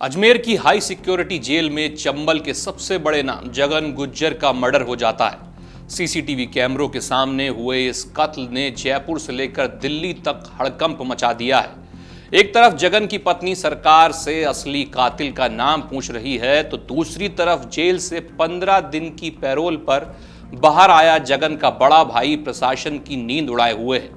अजमेर की high security jail में चंबल के सबसे बड़े नाम जगन गुज्जर का मर्डर हो जाता है। सीसीटीवी कैमरों के सामने हुए इस कत्ल ने जयपुर से लेकर दिल्ली तक हड़कंप मचा दिया है। एक तरफ जगन की पत्नी सरकार से असली कातिल का नाम पूछ रही है, तो दूसरी तरफ जेल से 15 दिन की पैरोल पर बाहर आया जगन का बड़ा भाई प्रशासन की नींद उड़ाए हुए है।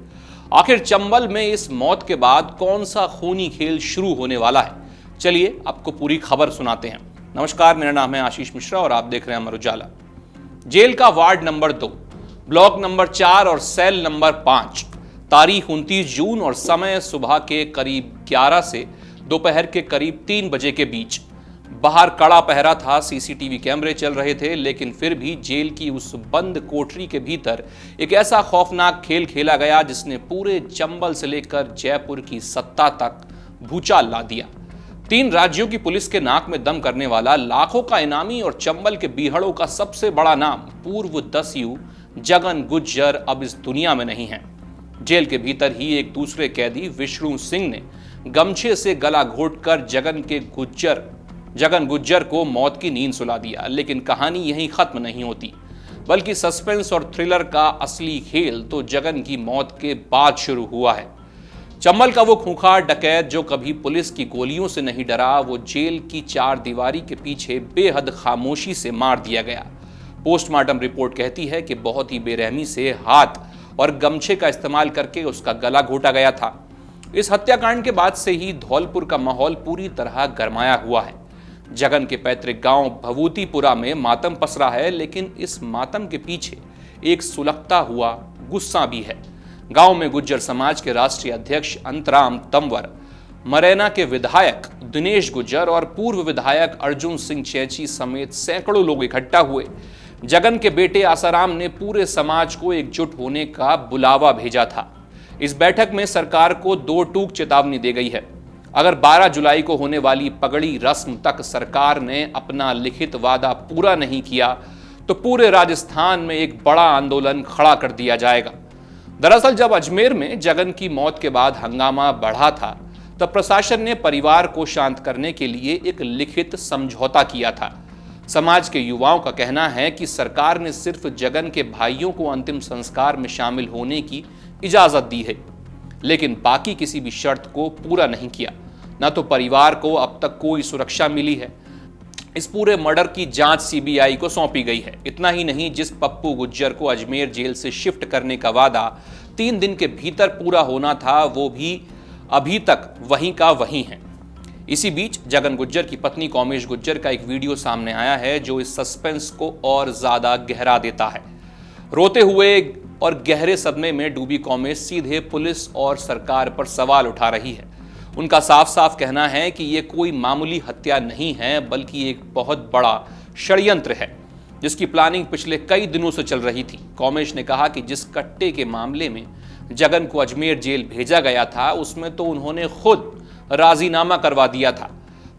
आखिर चंबल में इस मौत के बाद कौन सा खूनी खेल शुरू होने वाला है? चलिए आपको पूरी खबर सुनाते हैं। नमस्कार, मेरा नाम है आशीष मिश्रा और आप देख रहे हैं अमर उजाला। जेल का वार्ड नंबर 2, ब्लॉक नंबर 4 और सेल नंबर 5। तारीख 29 जून और समय सुबह के करीब 11 से दोपहर के करीब 3 बजे के बीच। बाहर कड़ा पहरा था, सीसीटीवी कैमरे चल रहे थे, लेकिन फिर भी जेल की उस बंद कोठरी के भीतर एक ऐसा खौफनाक खेल खेला गया जिसने पूरे चंबल से लेकर जयपुर की सत्ता तक भूचाल ला दिया। 3 राज्यों की पुलिस के नाक में दम करने वाला, लाखों का इनामी और चंबल के बीहड़ों का सबसे बड़ा नाम पूर्व 10U जगन गुज्जर अब इस दुनिया में नहीं है। जेल के भीतर ही एक दूसरे कैदी विष्णु सिंह ने गमछे से गला घोटकर जगन गुज्जर को मौत की नींद सुला दिया। लेकिन कहानी यहीं खत्म नहीं होती, बल्कि सस्पेंस और थ्रिलर का असली खेल तो जगन की मौत के बाद शुरू हुआ है। चंबल का वो खूंखार डकैत जो कभी पुलिस की गोलियों से नहीं डरा, वो जेल की 4 दीवारी के पीछे बेहद खामोशी से मार दिया गया। पोस्टमार्टम रिपोर्ट कहती है कि बहुत ही बेरहमी से हाथ और गमछे का इस्तेमाल करके उसका गला घोटा गया था। इस हत्याकांड के बाद से ही धौलपुर का माहौल पूरी तरह गरमाया हुआ है। जगन के पैतृक गांव भभूतिपुरा में मातम पसरा है, लेकिन इस मातम के पीछे एक सुलगता हुआ गुस्सा भी है। गांव में गुज्जर समाज के राष्ट्रीय अध्यक्ष अंतराम तंवर, मरैना के विधायक दिनेश गुज्जर और पूर्व विधायक अर्जुन सिंह चैची समेत सैकड़ों लोग इकट्ठा हुए। जगन के बेटे आसाराम ने पूरे समाज को एकजुट होने का बुलावा भेजा था। इस बैठक में सरकार को 2 टूक चेतावनी दी गई है। अगर 12 जुलाई को होने वाली पगड़ी रस्म तक सरकार ने अपना लिखित वादा पूरा नहीं किया, तो पूरे राजस्थान में एक बड़ा आंदोलन खड़ा कर दिया जाएगा। दरअसल जब अजमेर में जगन की मौत के बाद हंगामा बढ़ा था, तब प्रशासन ने परिवार को शांत करने के लिए एक लिखित समझौता किया था। समाज के युवाओं का कहना है कि सरकार ने सिर्फ जगन के भाइयों को अंतिम संस्कार में शामिल होने की इजाजत दी है, लेकिन बाकी किसी भी शर्त को पूरा नहीं किया। न तो परिवार को अब तक कोई सुरक्षा मिली है। इस पूरे मर्डर की जांच सीबीआई को सौंपी गई है। इतना ही नहीं, जिस पप्पू गुज्जर को अजमेर जेल से शिफ्ट करने का वादा 3 दिन के भीतर पूरा होना था, वो भी अभी तक वहीं का वहीं है। इसी बीच जगन गुज्जर की पत्नी कौमेश गुज्जर का एक वीडियो सामने आया है जो इस सस्पेंस को और ज्यादा गहरा देता है। रोते हुए और गहरे सदमे में डूबी कौमेश सीधे पुलिस और सरकार पर सवाल उठा रही है। उनका साफ साफ कहना है कि यह कोई मामूली हत्या नहीं है, बल्कि एक बहुत बड़ा षड्यंत्र है जिसकी प्लानिंग पिछले कई दिनों से चल रही थी। कौमेश ने कहा कि जिस कट्टे के मामले में जगन को अजमेर जेल भेजा गया था, उसमें तो उन्होंने खुद राजीनामा करवा दिया था।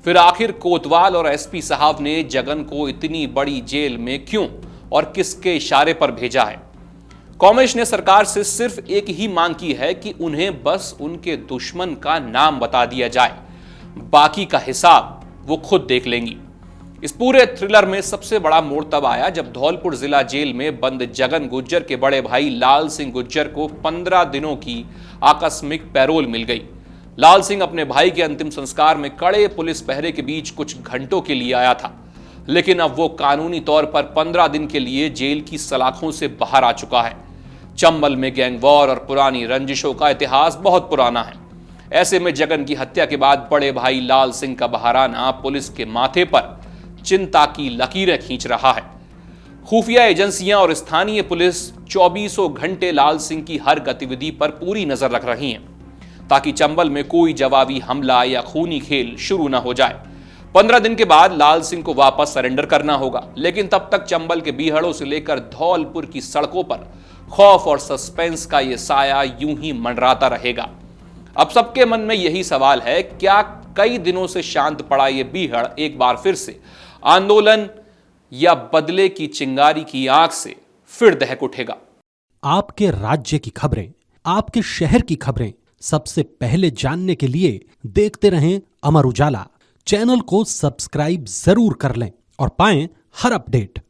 फिर आखिर कोतवाल और एसपी साहब ने जगन को इतनी बड़ी जेल में क्यों और किसके इशारे पर भेजा है? कौमेश ने सरकार से सिर्फ एक ही मांग की है कि उन्हें बस उनके दुश्मन का नाम बता दिया जाए, बाकी का हिसाब वो खुद देख लेंगी। इस पूरे थ्रिलर में सबसे बड़ा मोड़ तब आया जब धौलपुर जिला जेल में बंद जगन गुज्जर के बड़े भाई लाल सिंह गुज्जर को 15 दिनों की आकस्मिक पैरोल मिल गई। लाल सिंह अपने भाई के अंतिम संस्कार में कड़े पुलिस पहरे के बीच कुछ घंटों के लिए आया था, लेकिन अब वो कानूनी तौर पर 15 दिन के लिए जेल की सलाखों से बाहर आ चुका है। चंबल में गैंग वॉर और पुरानी रंजिशों का इतिहास बहुत पुराना है। ऐसे में जगन की हत्या के बाद बड़े भाई लाल सिंह का बाहर आना पुलिस के माथे पर चिंता की लकीरें खींच रहा है। खुफिया एजेंसियां और स्थानीय पुलिस 24 घंटे लाल सिंह की हर गतिविधि पर पूरी नजर रख रही हैं, ताकि चंबल में कोई जवाबी हमला या खूनी खेल शुरू न हो जाए। 15 दिन के बाद लाल सिंह को वापस सरेंडर करना होगा, लेकिन तब तक चंबल के बीहड़ों से लेकर धौलपुर की सड़कों पर खौफ और सस्पेंस का यह साया यूं ही मंडराता रहेगा। अब सबके मन में यही सवाल है, क्या कई दिनों से शांत पड़ा यह बीहड़ एक बार फिर से आंदोलन या बदले की चिंगारी की आग से फिर दहक उठेगा? आपके राज्य की खबरें, आपके शहर की खबरें सबसे पहले जानने के लिए देखते रहें अमर उजाला। चैनल को सब्सक्राइब जरूर कर लें और पाएं हर अपडेट।